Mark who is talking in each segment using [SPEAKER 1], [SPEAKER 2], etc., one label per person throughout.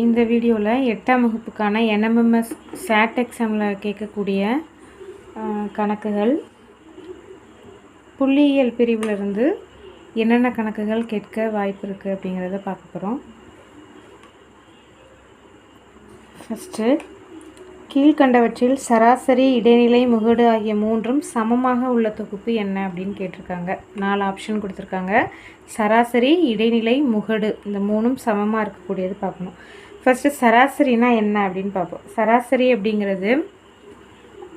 [SPEAKER 1] இந்த வீடியோவில் 8ஆம் வகுப்புக்கான NMMS SAT எக்ஸாமில் கேட்கக்கூடிய கணக்குகள், புள்ளியியல் பிரிவிலிருந்து என்னென்ன கணக்குகள் கேட்க வாய்ப்பு இருக்குது அப்படிங்கிறத பார்க்க போகிறோம். ஃபஸ்ட்டு, கீழ்கண்டவற்றில் சராசரி, இடைநிலை, முகடு ஆகிய மூன்றும் சமமாக உள்ள தொகுப்பு என்ன அப்படின்னு கேட்டிருக்காங்க. 4 ஆப்ஷன் கொடுத்துருக்காங்க. சராசரி, இடைநிலை, முகடு இந்த மூணும் சமமாக இருக்கக்கூடியது பார்க்கணும். ஃபஸ்ட்டு சராசரினா என்ன அப்படின்னு பார்ப்போம். சராசரி அப்படிங்கிறது,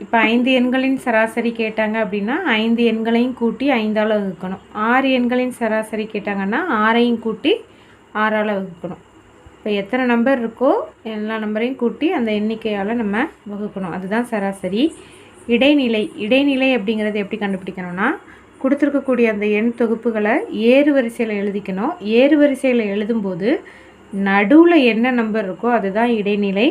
[SPEAKER 1] இப்போ 5 எண்களின் சராசரி கேட்டாங்க அப்படின்னா 5 எண்களையும் கூட்டி 5ஆல் வகுக்கணும். 6 எண்களின் சராசரி கேட்டாங்கன்னா 6ஐயும் கூட்டி 6ஆல் வகுக்கணும். இப்போ எத்தனை நம்பர் இருக்கோ எல்லா நம்பரையும் கூட்டி அந்த எண்ணிக்கையால் நம்ம வகுக்கணும். அதுதான் சராசரி. இடைநிலை அப்படிங்கிறது எப்படி கண்டுபிடிக்கணும்னா, கொடுத்துருக்கக்கூடிய அந்த எண் தொகுப்புகளை ஏறு வரிசையில் எழுதிக்கணும். ஏறு வரிசையில் எழுதும்போது நடுவில் என்ன நம்பர் இருக்கோ அதுதான் இடைநிலை.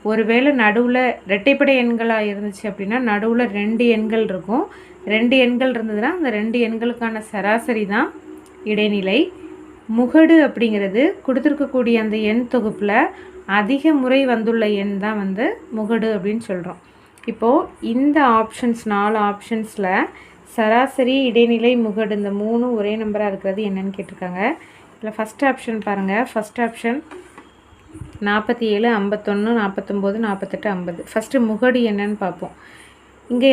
[SPEAKER 1] ஒருவேளை நடுவில் இரட்டைப்படை எண்களாக இருந்துச்சு அப்படின்னா நடுவில் 2 எண்கள் இருக்கும். 2 எண்கள் இருந்ததுன்னா அந்த 2 எண்களுக்கான சராசரி தான் இடைநிலை. முகடு அப்படிங்கிறது கொடுத்துருக்கக்கூடிய அந்த எண் தொகுப்பில் அதிக முறை வந்துள்ள எண் தான் முகடு அப்படின்னு சொல்கிறோம். இப்போது இந்த ஆப்ஷன்ஸ் 4 ஆப்ஷன்ஸில் சராசரி, இடைநிலை, முகடு இந்த 3 ஒரே நம்பராக இருக்கிறது என்னன்னு கேட்டிருக்காங்க. இதில் ஃபஸ்ட் ஆப்ஷன் பாருங்கள். First option 47, 51, 49, 48, 50. ஃபஸ்ட்டு முகடு என்னன்னு பார்ப்போம். இங்கே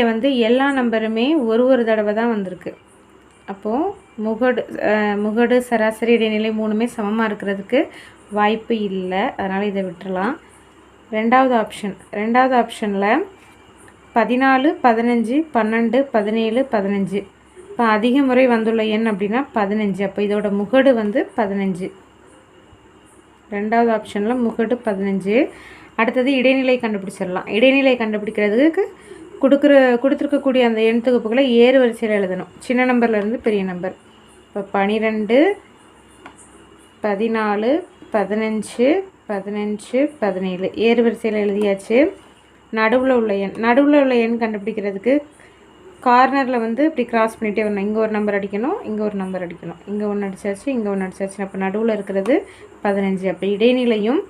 [SPEAKER 1] எல்லா நம்பருமே ஒரு தடவை தான் வந்திருக்கு. அப்போது முகடு, சராசரி, இடைநிலை மூணுமே சமமாக இருக்கிறதுக்கு வாய்ப்பு இல்லை. அதனால் இதை விட்டுறலாம். ரெண்டாவது ஆப்ஷனில் 14, 15, 12, 17, 15. இப்போ அதிக முறை வந்துள்ள எண் அப்படின்னா 15. அப்போ இதோட முகடு 15. ரெண்டாவது ஆப்ஷனில் முகடு 15. அடுத்தது இடைநிலை கண்டுபிடிச்சிடலாம். இடைநிலை கண்டுபிடிக்கிறதுக்கு கொடுத்துருக்கக்கூடிய அந்த எண் தொகுப்புகளை ஏறு வரிசையில் எழுதணும். சின்ன நம்பர்லேருந்து பெரிய நம்பர். இப்போ 12, 14, 15, 15, 17 ஏறு வரிசையில் எழுதியாச்சு. நடுவில் உள்ள எண் கண்டுபிடிக்கிறதுக்கு கார்னரில் இப்படி கிராஸ் பண்ணிகிட்டே வரணும். இங்கே ஒரு நம்பர் அடிக்கணும், இங்கே ஒரு நம்பர் அடிக்கணும். இங்கே ஒன்று அடித்தாச்சு, இங்கே ஒன்று அடித்தாச்சு. அப்போ நடுவில் இருக்கிறது 15. அப்போ இடைநிலையும்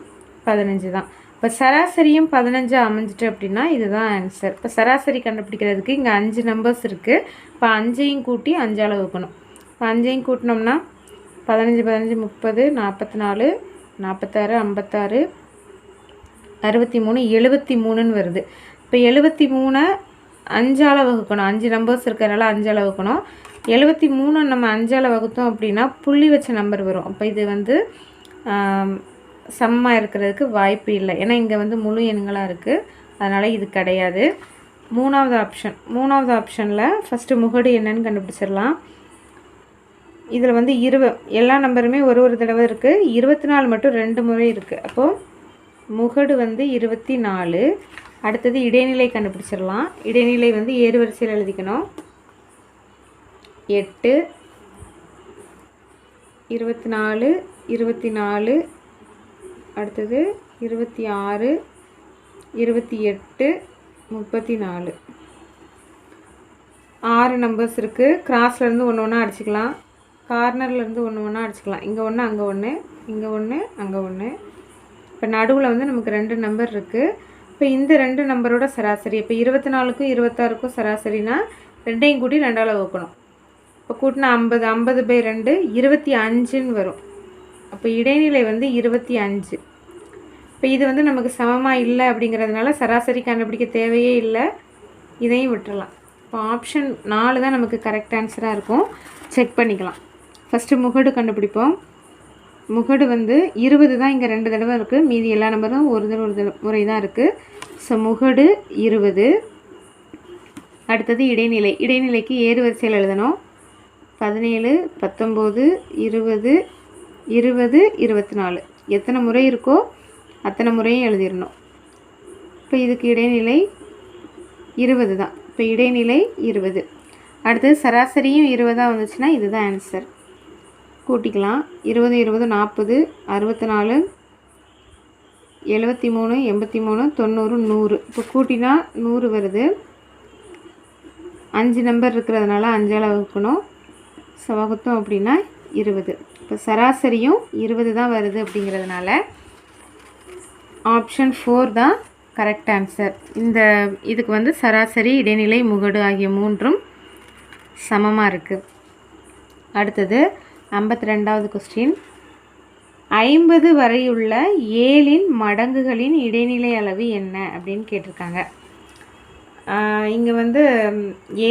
[SPEAKER 1] 15 தான். இப்போ சராசரியும் 15 அமைஞ்சிட்டு அப்படின்னா இதுதான் ஆன்சர். இப்போ சராசரி கண்டுபிடிக்கிறதுக்கு இங்கே 5 நம்பர்ஸ் இருக்குது. இப்போ 5ஐயும் கூட்டி 5ஆல் வகுக்கணும். இப்போ 5ஐயும் கூட்டினோம்னா 15, 15, 30, 44, 46, 56, 63, 73ன்னு வருது. இப்போ 73 5ஆல் வகுக்கணும். 5 நம்பர்ஸ் இருக்கிறனால 5ஆல் வகுக்கணும். 73 நம்ம 5ஆல் வகுத்தோம் அப்படின்னா புள்ளி வச்ச நம்பர் வரும். அப்போ இது சமமாக இருக்கிறதுக்கு வாய்ப்பு இல்லை. ஏன்னா இங்கே முழு எண்களாக இருக்குது. அதனால் இது கிடையாது. மூணாவது ஆப்ஷனில் ஃபஸ்ட்டு முகடு என்னன்னு கண்டுபிடிச்சிடலாம். இதில் எல்லா நம்பருமே ஒரு தடவை இருக்குது. 24 மட்டும் 2 முறை இருக்குது. அப்போது முகடு 24. அடுத்தது இடைநிலை கண்டுபிடிச்சிடலாம். இடைநிலை ஏறு வரிசையில் எழுதிக்கணும். 8, 24, 24, அடுத்தது 26, 28, 34. 6 நம்பர்ஸ் இருக்குது. கிராஸ்லேருந்து ஒன்று அடிச்சுக்கலாம். கார்னர்லேருந்து ஒன்று அடிச்சுக்கலாம். இங்கே ஒன்று, அங்கே ஒன்று, இங்கே ஒன்று, அங்கே ஒன்று. இப்போ நடுவில் நமக்கு 2 நம்பர் இருக்குது. இப்போ இந்த 2 நம்பரோட சராசரி, இப்போ 24க்கும் 26க்கும் சராசரினா 2ஐயும் கூட்டி 2ஆல் வகுக்கணும். இப்போ கூட்டினா 50/2 25ன்னு வரும். அப்போ இடைநிலை 25. இப்போ இது நமக்கு சமமாக இல்லை அப்படிங்கிறதுனால சராசரி கண்டுபிடிக்க தேவையே இல்லை. இதையும் விட்டுறலாம். இப்போ ஆப்ஷன் 4 தான் நமக்கு கரெக்ட் ஆன்சராக இருக்கும். செக் பண்ணிக்கலாம். ஃபஸ்ட்டு முகடு கண்டுபிடிப்போம். முகடு 20 தான் இங்கே 2 தடவை இருக்குது. மீதி எல்லா நம்பரும் ஒரு முறை தான் இருக்குது. ஸோ முகடு 20. அடுத்தது இடைநிலைக்கு ஏறு வரிசையில் எழுதணும். 17, 19, 20, 20, 24 எத்தனை முறை இருக்கோ அத்தனை முறையும் எழுதிடணும். இப்போ இதுக்கு இடைநிலை 20 தான். இப்போ இடைநிலை 20. அடுத்தது சராசரியும் 20 வந்துச்சுன்னா இதுதான் ஆன்சர். கூட்டிக்கலாம். 20, 20, 40, 64, 73, 83, 90, 100. இப்போ கூட்டினா 100 வருது. 5 நம்பர் இருக்கிறதுனால 5ஆல் வகுக்கணும். வகுத்தோம் அப்படின்னா 20. இப்போ சராசரியும் 20 தான் வருது அப்படிங்கிறதுனால ஆப்ஷன் 4 தான் கரெக்ட் ஆன்சர். இதுக்கு வந்து சராசரி, இடைநிலை, முகடு ஆகிய மூன்றும் சமமாக இருக்குது. அடுத்தது 52வது கொஸ்டின். 50 வரையுள்ள 7 மடங்குகளின் இடைநிலை அளவு என்ன அப்படின்னு கேட்டிருக்காங்க. இங்கே வந்து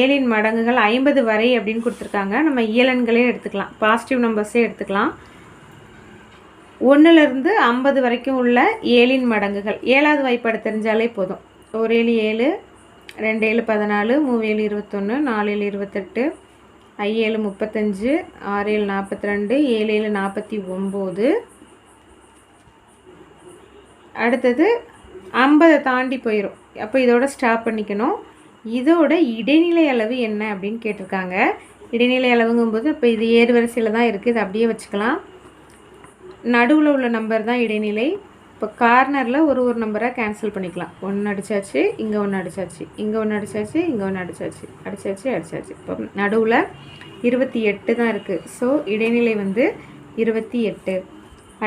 [SPEAKER 1] 7 மடங்குகள் 50 வரை அப்படின்னு கொடுத்துருக்காங்க. நம்ம இயலெண்களே எடுத்துக்கலாம், பாசிட்டிவ் நம்பர்ஸே எடுத்துக்கலாம். 1லேருந்து 50 வரைக்கும் உள்ள 7 மடங்குகள். 7வது வாய்ப்பாடு தெரிஞ்சாலே போதும். 1 7 7, 2 7 14, 3 7 21, 4 7 28, 5 7 35, 6 7 42, 7 7 49. அடுத்தது 50 தாண்டி போயிடும். அப்போ இதோட ஸ்டாப் பண்ணிக்கணும். இதோட இடைநிலை அளவு என்ன அப்படின்னு கேட்டிருக்காங்க. இடைநிலை அளவுங்கும்போது இப்போ இது ஏறு வரிசையில் தான் இருக்குது, இது அப்படியே வச்சுக்கலாம். நடுவில் உள்ள நம்பர் தான் இடைநிலை. இப்போ கார்னரில் ஒரு நம்பராக கேன்சல் பண்ணிக்கலாம். 1 அடித்தாச்சு, இங்கே 1 அடித்தாச்சு, இங்கே 1 அடித்தாச்சு, இங்கே 1 அடித்தாச்சு. இப்போ நடுவில் 28 தான் இருக்குது. ஸோ இடைநிலை வந்து 28.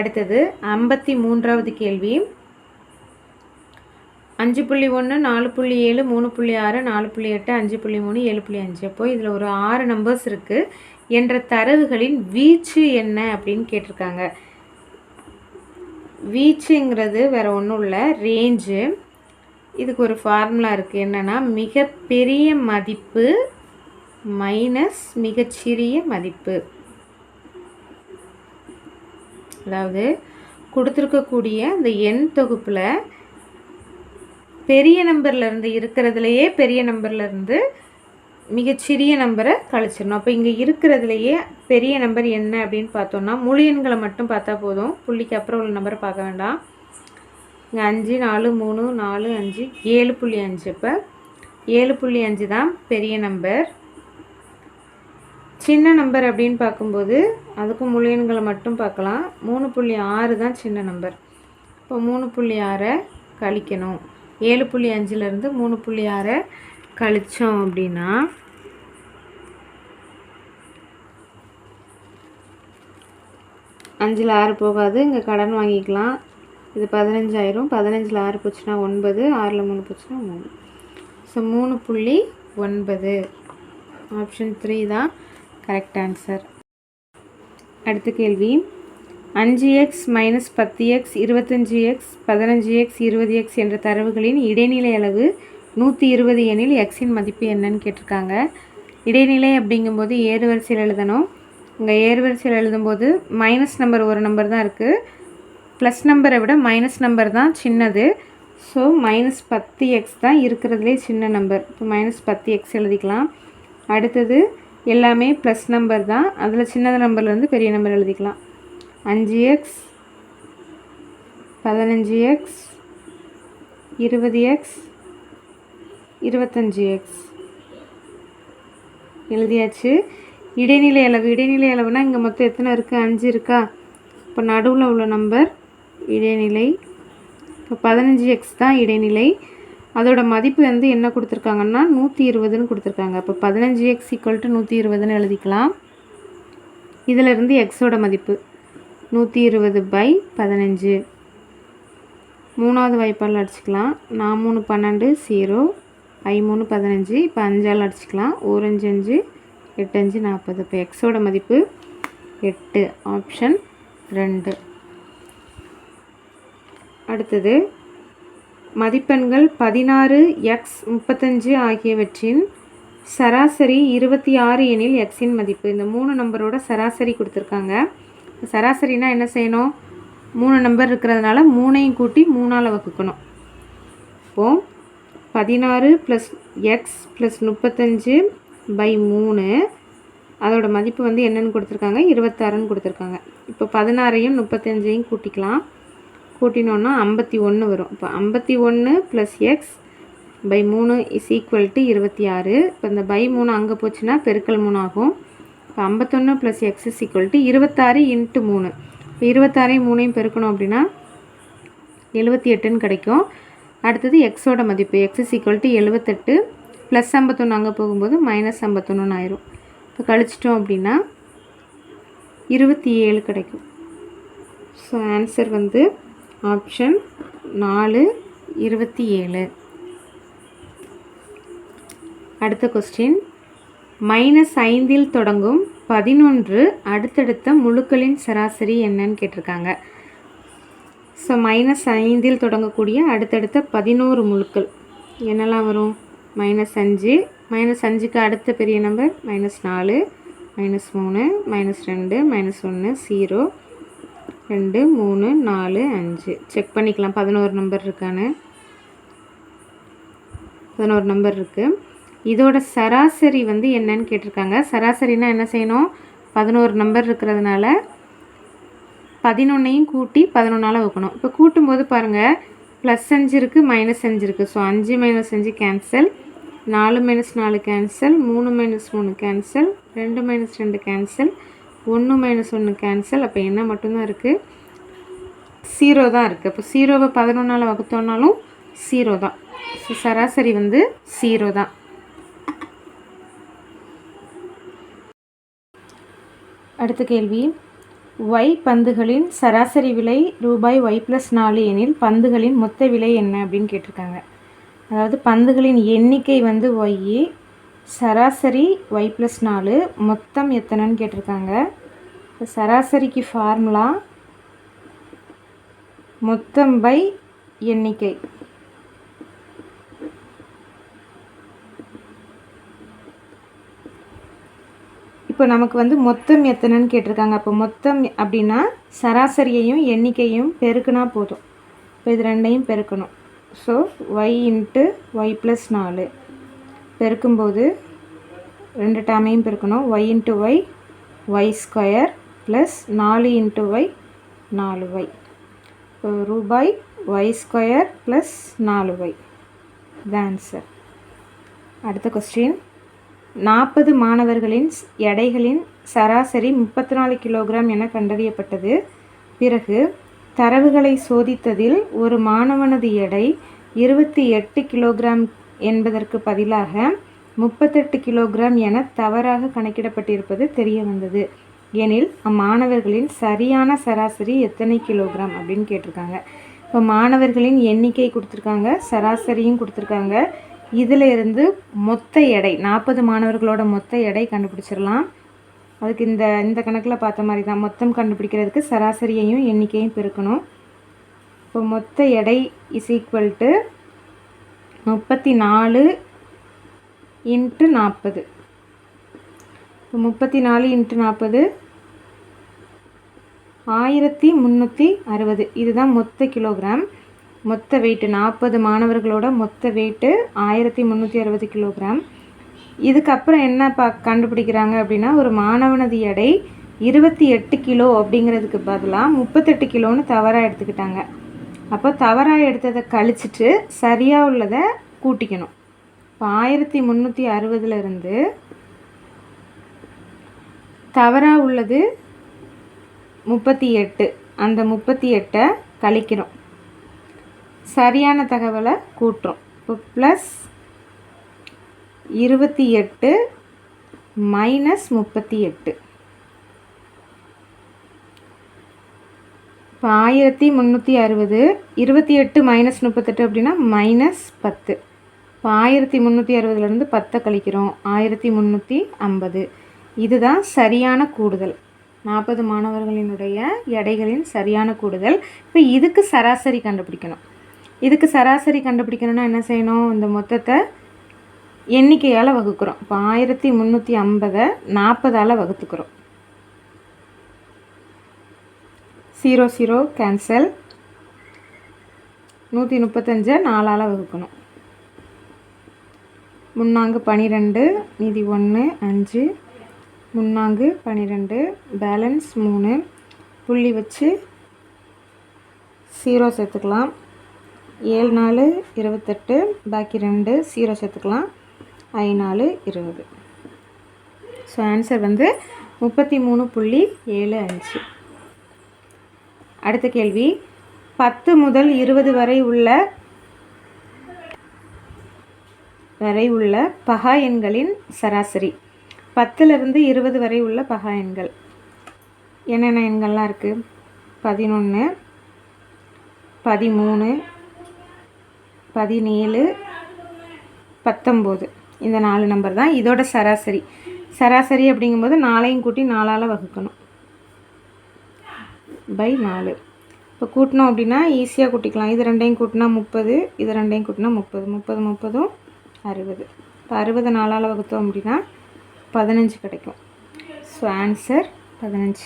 [SPEAKER 1] அடுத்தது 53வது கேள்வி. 5.1, 4.7, 3.6, 4.8, 5.3, 7.5. அப்போ இதில் ஒரு 6 நம்பர்ஸ் இருக்குது. என்ற தரவுகளின் வீச்சு என்ன அப்படின்னு கேட்டிருக்காங்க. வீச்சுங்கிறது வேறு ஒன்றும் இல்லை, ரேஞ்சு. இதுக்கு ஒரு ஃபார்முலா இருக்குது. என்னென்னா, மிகப்பெரிய மதிப்பு மைனஸ் மிகச்சிறிய மதிப்பு. அதாவது கொடுத்துருக்கக்கூடிய அந்த எண் தொகுப்பில் பெரிய நம்பர்லேருந்து இருக்கிறதுலையே பெரிய நம்பர்லேருந்து மிகச்சிறிய நம்பரை கழிச்சிடணும். அப்போ இங்கே இருக்கிறதுலையே பெரிய நம்பர் என்ன அப்படின்னு பார்த்தோன்னா, முழு எண்களை மட்டும் பார்த்தா போதும், புள்ளிக்கு அப்புறம் உள்ள நம்பரை பார்க்க வேண்டாம். இங்கே 5 4 3 4 5 7.5. இப்போ 7.5 தான் பெரிய நம்பர். சின்ன நம்பர் அப்படின்னு பார்க்கும்போது அதுக்கும் முழு எண்களை மட்டும் பார்க்கலாம். 3.6 தான் சின்ன நம்பர். இப்போ 3.6 கழிக்கணும். 7.5லேருந்து 3.6 கழித்தோம் அப்படின்னா 5ல் 6 போகாது, இங்கே கடன் வாங்கிக்கலாம். இது 15 ஆயிரும். 15ல் 6 போச்சுன்னா 9, 6ல் 3 போச்சுன்னா 3. ஸோ 3.9. ஆப்ஷன் 3 தான் கரெக்ட் ஆன்சர். அடுத்த கேள்வி. 5x minus 10x, 25x, 15x, 20x என்ற தரவுகளின் இடைநிலை அளவு 120 எனில் எக்ஸின் மதிப்பு என்னன்னு கேட்டிருக்காங்க. இடைநிலை அப்படிங்கும்போது ஏறு வரிசையில் எழுதணும். இங்கே ஏறு வரிசையில் எழுதும்போது மைனஸ் நம்பர் ஒரு நம்பர் தான் இருக்குது, ப்ளஸ் நம்பரை விட மைனஸ் நம்பர் தான் சின்னது. ஸோ -10x தான் இருக்கிறதுலே சின்ன நம்பர். இப்போ -10x எழுதிக்கலாம். அடுத்தது எல்லாமே ப்ளஸ் நம்பர் தான், அதில் சின்ன நம்பர்லேருந்து பெரிய நம்பர் எழுதிக்கலாம். 5x, 15x, 20x, 25x எழுதியாச்சு. இடைநிலை அளவுனா இங்கே மொத்தம் எத்தனை இருக்குது? 5 இருக்கா? இப்போ நடுவில் உள்ள நம்பர் இடைநிலை. இப்போ 15x தான் இடைநிலை. அதோட மதிப்பு வந்து என்ன கொடுத்துருக்காங்கன்னா 120ன்னு கொடுத்துருக்காங்க. இப்போ 15x = 120ன்னு எழுதிக்கலாம். இதிலிருந்து எக்ஸோட மதிப்பு 120/15. மூணாவது வாய்ப்பால் அடிச்சுக்கலாம். 4 3 12 0, I 3 15. இப்போ 5ஆல் அடிச்சுக்கலாம். 1 5 5, 8 5 40. இப்போ எக்ஸோட மதிப்பு 8. ஆப்ஷன் 2. அடுத்தது மதிப்பெண்கள் 16, x 35 ஆகியவற்றின் சராசரி 26 எனில் எக்ஸின் மதிப்பு. இந்த 3 நம்பரோட சராசரி கொடுத்துருக்காங்க. சராசரினா என்ன செய்யணும்? 3 நம்பர் இருக்கிறதுனால 3ஐயும் கூட்டி 3ஆல் வகுக்கணும். இப்போது 16 + x + 35/3 அதோட மதிப்பு வந்து என்னென்னு கொடுத்துருக்காங்க? 26ன்னு கொடுத்துருக்காங்க. இப்போ 16ஐயும் 35ஐயும் கூட்டிக்கலாம். கூட்டினோன்னா 51 வரும். இப்போ 51 + x/3 = 26. இப்போ இந்த /3 அங்கே போச்சுன்னா பெருக்கல் 3 ஆகும். இப்போ 51 + x = 26 × 3. இப்போ 26ஐயும் 3ஐயும் பெருக்கணும் அப்படின்னா 78ன்னு கிடைக்கும். அடுத்தது எக்ஸோட மதிப்பு x = 78 + 51 அங்கே போகும்போது -51ன்னு ஆயிரும். இப்போ கழிச்சிட்டோம் அப்படின்னா 27 கிடைக்கும். ஸோ ஆன்சர் வந்து ஆப்ஷன் 4 27. அடுத்த கொஸ்டின், -5 தொடங்கும் 11 அடுத்தடுத்த முழுக்களின் சராசரி என்னன்னு கேட்டிருக்காங்க. ஸோ -5 தொடங்கக்கூடிய அடுத்தடுத்த 11 முழுக்கள் என்னெல்லாம் வரும்? -5, -5க்கு அடுத்த பெரிய நம்பர் -4, -3, -2, -1, 0, 2, 3, 4, 5. செக் பண்ணிக்கலாம் 11 நம்பர் இருக்கான்னு. 11 நம்பர் இருக்குது. இதோட சராசரி வந்து என்னன்னு கேட்டிருக்காங்க. சராசரினா என்ன செய்யணும்? 11 நம்பர் இருக்கிறதுனால 11ஐயும் கூட்டி 11ஆல் வகுக்கணும். இப்போ கூட்டும்போது பாருங்கள், +5 இருக்குது, -5 இருக்குது. So 5 - 5 cancel, 4 - 4 cancel, 3 - 3 cancel, 2 - 2 cancel, 1 - 1 cancel. அப்போ என்ன மட்டும்தான் இருக்குது? 0 தான் இருக்குது. அப்போ 0வை 11ஆல் வகுத்தோன்னாலும் 0 தான். ஸோ சராசரி வந்து 0 தான். அடுத்த கேள்வி, Y பந்துகளின் சராசரி விலை ₹Y+4 எனில் பந்துகளின் மொத்த விலை என்ன அப்படின்னு கேட்டிருக்காங்க. அதாவது பந்துகளின் எண்ணிக்கை வந்து Y, சராசரி Y+4, மொத்தம் எத்தனைன்னு கேட்டிருக்காங்க. சராசரிக்கு ஃபார்முலா மொத்தம் பை எண்ணிக்கை. இப்போ நமக்கு வந்து மொத்தம் எத்தனைன்னு கேட்டிருக்காங்க. அப்போ மொத்தம் அப்படின்னா சராசரியையும் எண்ணிக்கையும் பெருக்குனா போதும். இப்போ இது ரெண்டையும் பெருக்கணும். ஸோ Y × Y+4 பெருக்கும்போது 2 டேர்மையும் பெருக்கணும். Y × Y, Y² + 4 × Y, 4Y. இப்போ ரூபாய் Y² + 4Y. இது ஆன்சர். அடுத்த கொஸ்டின், 40 மாணவர்களின் எடைகளின் சராசரி 34 கிலோகிராம் என கண்டறியப்பட்டது. பிறகு தரவுகளை சோதித்ததில் ஒரு மாணவனது எடை 28 கிலோகிராம் என்பதற்கு பதிலாக 38 கிலோகிராம் என தவறாக கணக்கிடப்பட்டிருப்பது தெரிய வந்தது. எனில் அம்மாணவர்களின் சரியான சராசரி எத்தனை கிலோகிராம் அப்படின்னு கேட்டிருக்காங்க. இப்போ மாணவர்களின் எண்ணிக்கை கொடுத்துருக்காங்க, சராசரியும் கொடுத்துருக்காங்க. இதில் இருந்து மொத்த எடை 40 மாணவர்களோட மொத்த எடை கண்டுபிடிச்சிடலாம். அதுக்கு இந்த கணக்கில் பார்த்த மாதிரி தான். மொத்தம் கண்டுபிடிக்கிறதுக்கு சராசரியையும் எண்ணிக்கையும் பெருக்கணும். இப்போ மொத்த எடை = 34 × 40. இப்போ 34 × 40 1360. இதுதான் மொத்த கிலோகிராம். மொத்த வெயிட்டு 40 மாணவர்களோட மொத்த வெயிட்டு 1360 கிலோகிராம். இதுக்கப்புறம் என்ன கண்டுபிடிக்கிறாங்க அப்படின்னா, ஒரு மாணவனது எடை 28 கிலோ அப்படிங்கிறதுக்கு பதிலாக 38 கிலோன்னு தவறாக எடுத்துக்கிட்டாங்க. அப்போ தவறாக எடுத்ததை கழிச்சிட்டு சரியாக உள்ளதை கூட்டிக்கணும். இப்போ 1360லேருந்து தவறாக உள்ளது 38, அந்த 38ஐ கழிக்கிறோம். சரியான தகவலை கூட்டுறோம். இப்போ +28 - 38. இப்போ 1360, 28 - 38 அப்படின்னா -10. இப்போ 1360லேருந்து 10 கழிக்கிறோம், 1350. இதுதான் சரியான கூடுதல். 40 மாணவர்களினுடைய எடைகளின் சரியான கூடுதல். இப்போ இதுக்கு சராசரி கண்டுபிடிக்கணும். இதுக்கு சராசரி கண்டுபிடிக்கணும்னா என்ன செய்யணும்? இந்த மொத்தத்தை எண்ணிக்கையால் வகுக்கிறோம். இப்போ 1350 40ஆல் வகுத்துக்கிறோம். 0 0 கேன்சல், 135 4ஆல் வகுக்கணும். 3 12, மீதி 1 5, 3 12, பேலன்ஸ் 3. புள்ளி வச்சு 0 சேர்த்துக்கலாம். 7 4 28, பாக்கி 2 0 சேர்த்துக்கலாம். 5 4 20. ஸோ ஆன்சர் வந்து 33.75. அடுத்த கேள்வி, 10 முதல் 20 வரை உள்ள பகா எண்களின் சராசரி. 10லிருந்து 20 வரை உள்ள பகா எண்கள் என்னென்ன எண்கள்லாம் இருக்குது? 11, 13, 17, 19 இந்த 4 நம்பர் தான் இதோட சராசரி. சராசரி அப்படிங்கும்போது 4ஐயும் கூட்டி 4ஆல் வகுக்கணும் பை 4. இப்போ கூட்டினோம் அப்படின்னா ஈஸியாக கூட்டிக்கலாம். இது 2ஐயும் கூட்டினா 30, இது 2ஐயும் கூட்டினா 30, 30 30ம் 60. இப்போ 60 4ஆல் வகுத்தோம் அப்படின்னா 15 கிடைக்கும். So answer 15.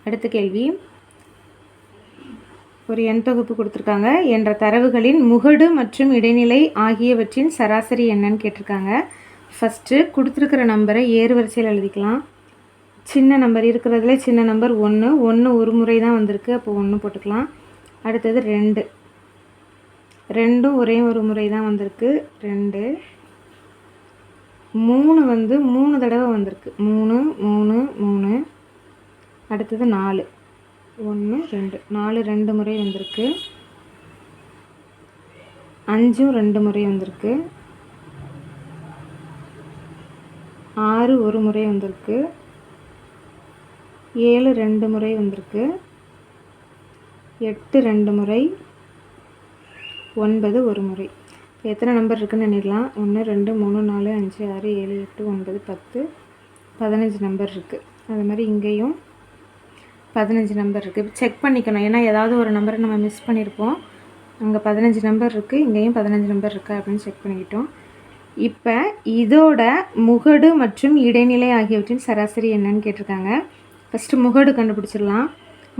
[SPEAKER 1] அடுத்த கேள்வி, ஒரு எண் தொகுப்பு கொடுத்துருக்காங்க. என்ற தரவுகளின் முகடு மற்றும் இடைநிலை ஆகியவற்றின் சராசரி என்னன்னு கேட்டிருக்காங்க. ஃபஸ்ட்டு கொடுத்துருக்கிற நம்பரை ஏறு வரிசையில் எழுதிக்கலாம். சின்ன நம்பர் இருக்கிறதுல சின்ன நம்பர் 1, 1 ஒரு முறை தான் வந்திருக்கு, அப்போ 1 போட்டுக்கலாம். அடுத்தது 2, 2ம் ஒரே ஒரு முறை தான் வந்திருக்கு, 2. 3 வந்து 3 தடவை வந்திருக்கு, 3 3 3. அடுத்தது 4, 1 2, 4 2 முறை வந்திருக்கு. 5ம் 2 முறை வந்திருக்கு. 6 ஒரு முறை வந்திருக்கு. 7 2 முறை வந்திருக்கு. 8 2 முறை. 9 ஒரு முறை. இப்போ எத்தனை நம்பர் இருக்குன்னு எண்ணிடலாம். 1 2 3 4 5 6 7 8 9 10, 15 நம்பர் இருக்குது. அது மாதிரி இங்கேயும் 15 நம்பர் இருக்குது. செக் பண்ணிக்கணும், ஏன்னா ஏதாவது ஒரு நம்பரை நம்ம மிஸ் பண்ணியிருப்போம். அங்கே 15 நம்பர் இருக்குது, இங்கேயும் 15 நம்பர் இருக்குது அப்படின்னு செக் பண்ணிக்கிட்டோம். இப்போ இதோட முகடு மற்றும் இடைநிலை ஆகியவற்றின் சராசரி என்னன்னு கேட்டிருக்காங்க. ஃபஸ்ட்டு முகடு கண்டுபிடிச்சிடலாம்.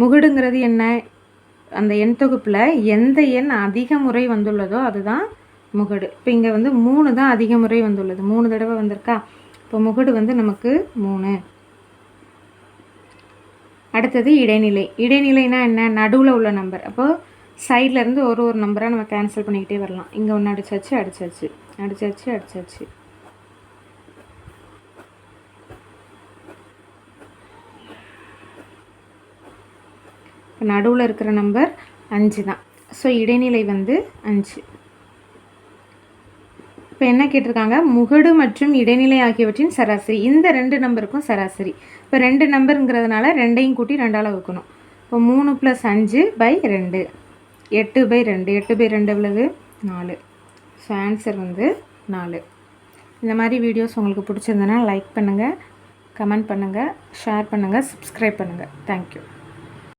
[SPEAKER 1] முகடுங்கிறது என்ன? அந்த எண் தொகுப்பில் எந்த எண் அதிக முறை வந்துள்ளதோ அதுதான் முகடு. இப்போ இங்கே வந்து 3 தான் அதிக முறை வந்துள்ளது, 3 தடவை வந்திருக்கா. இப்போ முகடு வந்து நமக்கு 3. அடுத்தது இடைநிலை. இடைநிலைனா என்ன? நடுவில் உள்ள நம்பர். அப்போது சைட்லேருந்து ஒரு ஒரு நம்பராக நம்ம கேன்சல் பண்ணிக்கிட்டே வரலாம். இங்கே ஒன்று அடிச்சாச்சு அடிச்சாச்சு அடிச்சாச்சு அடிச்சாச்சு. இப்போ நடுவில் இருக்கிற நம்பர் 5 தான். ஸோ இடைநிலை வந்து 5. இப்போ என்ன கேட்டிருக்காங்க? முகடு மற்றும் இடைநிலை ஆகியவற்றின் சராசரி. இந்த 2 நம்பருக்கும் சராசரி. இப்போ 2 நம்பருங்கிறதுனால 2ஐயும் கூட்டி 2ஆல் வகுக்கணும். இப்போ 3 + 5 / 2, 8/2. 8/2 எவ்வளவு? 4. ஸோ ஆன்சர் வந்து 4. இந்த மாதிரி வீடியோஸ் உங்களுக்கு பிடிச்சிருந்ததுன்னா லைக் பண்ணுங்கள், கமெண்ட் பண்ணுங்கள், ஷேர் பண்ணுங்கள், சப்ஸ்கிரைப் பண்ணுங்கள். தேங்க்யூ.